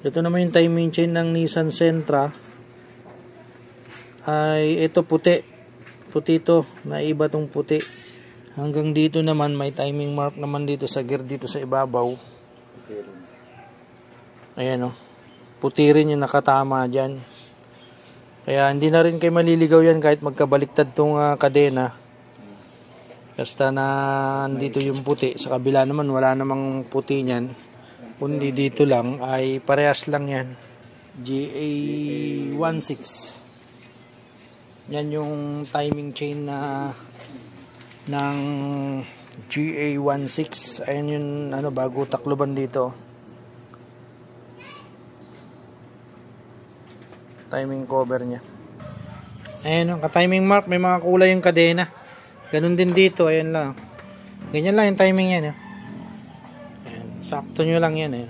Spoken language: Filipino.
Ito naman yung timing chain ng Nissan Sentra. Ay ito puti. Puti to. Naiba tong puti. Hanggang dito naman may timing mark naman dito sa gear dito sa ibabaw. Ayan o. Puti rin yung nakatama dyan. Kaya hindi na rin kayo maliligaw yan kahit magkabaliktad tong kadena. Basta na dito yung puti. Sa kabila naman wala namang puti niyan. Kundi dito lang ay parehas lang yan. GA16. Yan yung timing chain na ng GA16. Ayan yung bago takloban dito. Timing cover nya. Ayan yung ka-timing mark. May mga kulay yung kadena. Ganun din dito. Ayan lang. Ganyan lang yung timing yan. Sakto nyo lang yan